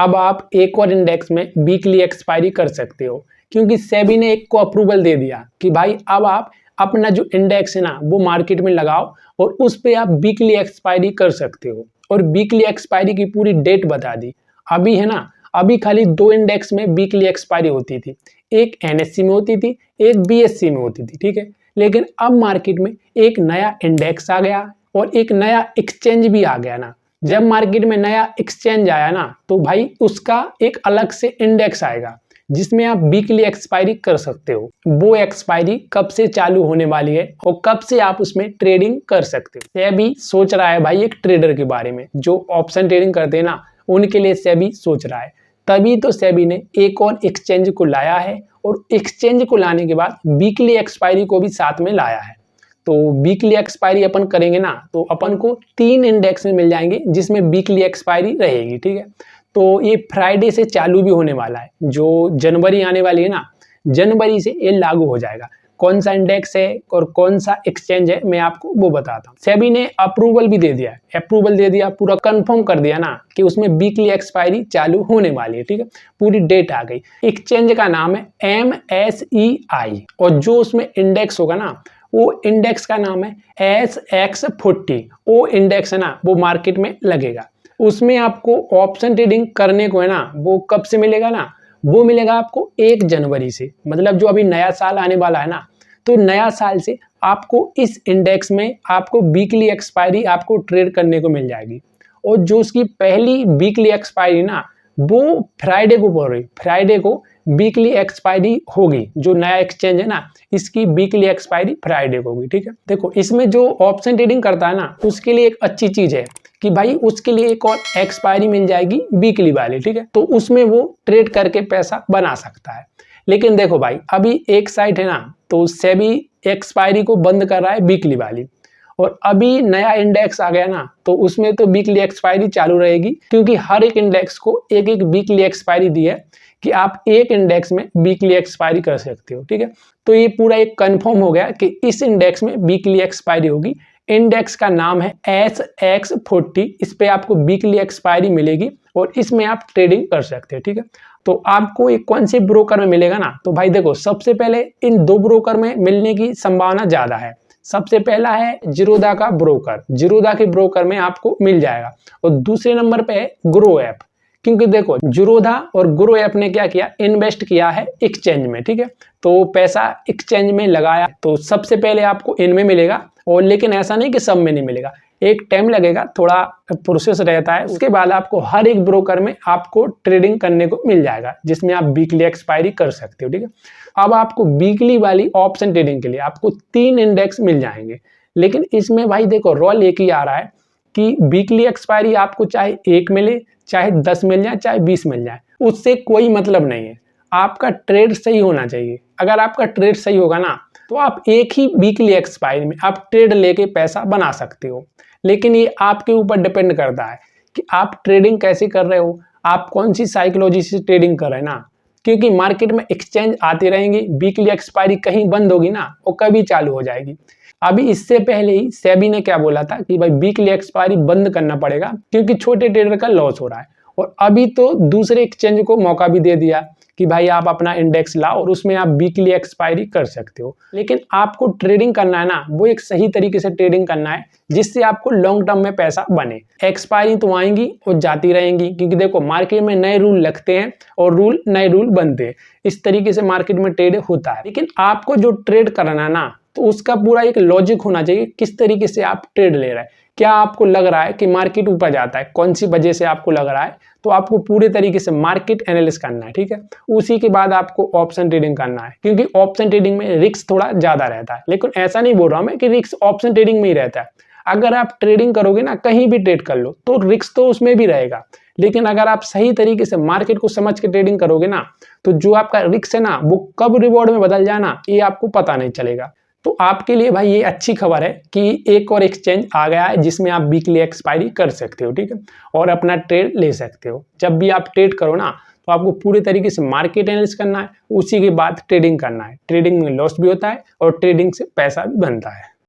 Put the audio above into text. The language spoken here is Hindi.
अब आप एक और इंडेक्स में वीकली एक्सपायरी कर सकते हो, क्योंकि सेबी ने एक को अप्रूवल दे दिया कि भाई अब आप अपना जो इंडेक्स है ना वो मार्केट में लगाओ और उस पे आप वीकली एक्सपायरी कर सकते हो। और वीकली एक्सपायरी की पूरी डेट बता दी। अभी है ना, अभी खाली 2 इंडेक्स में वीकली एक्सपायरी होती थी, एक एनएससी में होती थी, एक बीएससी में होती थी, ठीक है। लेकिन अब मार्केट में एक नया इंडेक्स आ गया और एक नया एक्सचेंज भी आ गया ना। जब मार्केट में नया एक्सचेंज आया ना तो भाई उसका एक अलग से इंडेक्स आएगा जिसमें आप वीकली एक्सपायरी कर सकते हो। वो एक्सपायरी कब से चालू होने वाली है और कब से आप उसमें ट्रेडिंग कर सकते हो। सेबी सोच रहा है भाई एक ट्रेडर के बारे में, जो ऑप्शन ट्रेडिंग करते हैं ना उनके लिए सेबी सोच रहा है। तभी तो सेबी ने एक और एक्सचेंज को लाया है और एक्सचेंज को लाने के बाद वीकली एक्सपायरी को भी साथ में लाया है। तो वीकली एक्सपायरी अपन करेंगे ना तो अपन को 3 इंडेक्स में मिल जाएंगे जिसमें वीकली एक्सपायरी रहेगी, ठीक है। तो ये फ्राइडे से चालू भी होने वाला है, जो जनवरी आने वाली है ना, जनवरी से ये लागू हो जाएगा। कौन सा इंडेक्स है और कौन सा एक्सचेंज है मैं आपको वो बताता हूँ। सेबी ने अप्रूवल भी दे दिया, अप्रूवल दे दिया, पूरा कंफर्म कर दिया ना कि उसमें वीकली एक्सपायरी चालू होने वाली है, ठीक है। पूरी डेट आ गई। एक्सचेंज का नाम है MSEI और जो उसमें इंडेक्स होगा ना वो इंडेक्स का नाम है SX40। वो इंडेक्स है ना वो मार्केट में लगेगा। उसमें आपको ऑप्शन ट्रेडिंग करने को है ना वो कब से मिलेगा ना, वो मिलेगा आपको 1 जनवरी से। मतलब जो अभी नया साल आने वाला है ना, तो नया साल से आपको इस इंडेक्स में आपको वीकली एक्सपायरी आपको ट्रेड करने को मिल जाएगी। और जो उसकी पहली वीकली एक्सपायरी ना वो फ्राइडे को पड़ रही, फ्राइडे को वीकली एक्सपायरी होगी। जो नया एक्सचेंज है ना इसकी वीकली एक्सपायरी फ्राइडे को होगी, ठीक है। देखो इसमें जो ऑप्शन ट्रेडिंग करता है ना उसके लिए एक अच्छी चीज है कि भाई उसके लिए एक और एक्सपायरी मिल जाएगी वीकली वाली, ठीक है। तो उसमें वो ट्रेड करके पैसा बना सकता है। लेकिन देखो भाई अभी एक साइड है ना तो सेबी एक्सपायरी को बंद कर रहा है वीकली वाली, और अभी नया इंडेक्स आ गया ना तो उसमें तो वीकली एक्सपायरी चालू रहेगी, क्योंकि हर एक इंडेक्स को एक एक वीकली एक्सपायरी दी है कि आप एक इंडेक्स में वीकली एक्सपायरी कर सकते हो, ठीक है। तो ये पूरा एक कंफर्म हो गया कि इस इंडेक्स में वीकली एक्सपायरी होगी। इंडेक्स का नाम है SX40। इस पे आपको वीकली एक्सपायरी मिलेगी और इसमें आप ट्रेडिंग कर सकते हैं, ठीक है। तो आपको एक कौन से ब्रोकर में मिलेगा ना, तो भाई देखो सबसे पहले इन 2 ब्रोकर में मिलने की संभावना ज्यादा है। सबसे पहला है जीरोधा का ब्रोकर, जीरोधा के ब्रोकर में आपको मिल जाएगा। और दूसरे नंबर पे है ग्रो ऐप, क्योंकि देखो जीरोधा और ग्रो ऐप ने क्या किया, इन्वेस्ट किया है एक्सचेंज में, ठीक है। तो पैसा एक्सचेंज में लगाया तो सबसे पहले आपको इनमें मिलेगा। और लेकिन ऐसा नहीं कि सब में नहीं मिलेगा, एक टाइम लगेगा, थोड़ा प्रोसेस रहता है। उसके बाद आपको हर एक ब्रोकर में आपको ट्रेडिंग करने को मिल जाएगा जिसमें आप वीकली एक्सपायरी कर सकते हो, ठीक है। अब आपको वीकली वाली ऑप्शन ट्रेडिंग के लिए आपको 3 इंडेक्स मिल जाएंगे। लेकिन इसमें भाई देखो रोल एक ही आ रहा है कि वीकली एक्सपायरी आपको चाहे 1 मिले, चाहे 10 मिल जाए, चाहे 20 मिल जाए, उससे कोई मतलब नहीं है। आपका ट्रेड सही होना चाहिए। अगर आपका ट्रेड सही होगा ना तो आप एक ही वीकली एक्सपायरी में आप ट्रेड लेके पैसा बना सकते हो। लेकिन ये आपके ऊपर डिपेंड करता है कि आप ट्रेडिंग कैसे कर रहे हो, आप कौन सी साइकोलॉजी से ट्रेडिंग कर रहे हैं ना। क्योंकि मार्केट में एक्सचेंज आती रहेंगी, वीकली एक्सपायरी कहीं बंद होगी ना और कभी चालू हो जाएगी। अभी इससे पहले ही सेबी ने क्या बोला था कि भाई वीकली एक्सपायरी बंद करना पड़ेगा क्योंकि छोटे ट्रेडर का लॉस हो रहा है। और अभी तो दूसरे एक्सचेंज को मौका भी दे दिया कि भाई आप अपना इंडेक्स लाओ और उसमें आप वीकली एक्सपायरी कर सकते हो। लेकिन आपको ट्रेडिंग करना है ना वो एक सही तरीके से ट्रेडिंग करना है जिससे आपको लॉन्ग टर्म में पैसा बने। एक्सपायरी तो आएंगी और जाती रहेंगी, क्योंकि देखो मार्केट में नए रूल लगते हैं और नए रूल बनते हैं। इस तरीके से मार्केट में ट्रेड होता है। लेकिन आपको जो ट्रेड करना है ना तो उसका पूरा एक लॉजिक होना चाहिए, किस तरीके से आप ट्रेड ले रहे हैं। क्या आपको लग रहा है कि मार्केट ऊपर जाता है, कौन सी वजह से आपको लग रहा है, तो आपको पूरे तरीके से मार्केट एनालिसिस करना है, ठीक है। उसी के बाद आपको ऑप्शन ट्रेडिंग करना है, क्योंकि ऑप्शन ट्रेडिंग में रिस्क थोड़ा ज्यादा रहता है। लेकिन ऐसा नहीं बोल रहा हूं मैं कि रिस्क ऑप्शन ट्रेडिंग में ही रहता है। अगर आप ट्रेडिंग करोगे ना, कहीं भी ट्रेड कर लो तो रिस्क तो उसमें भी रहेगा। लेकिन अगर आप सही तरीके से मार्केट को समझ के ट्रेडिंग करोगे ना तो जो आपका रिस्क है ना वो कब रिवॉर्ड में बदल जाए ना ये आपको पता नहीं चलेगा। तो आपके लिए भाई ये अच्छी खबर है कि एक और एक्सचेंज आ गया है जिसमें आप वीकली एक्सपायरी कर सकते हो, ठीक है, और अपना ट्रेड ले सकते हो। जब भी आप ट्रेड करो ना तो आपको पूरे तरीके से मार्केट एनालिसिस करना है, उसी के बाद ट्रेडिंग करना है। ट्रेडिंग में लॉस भी होता है और ट्रेडिंग से पैसा भी बनता है।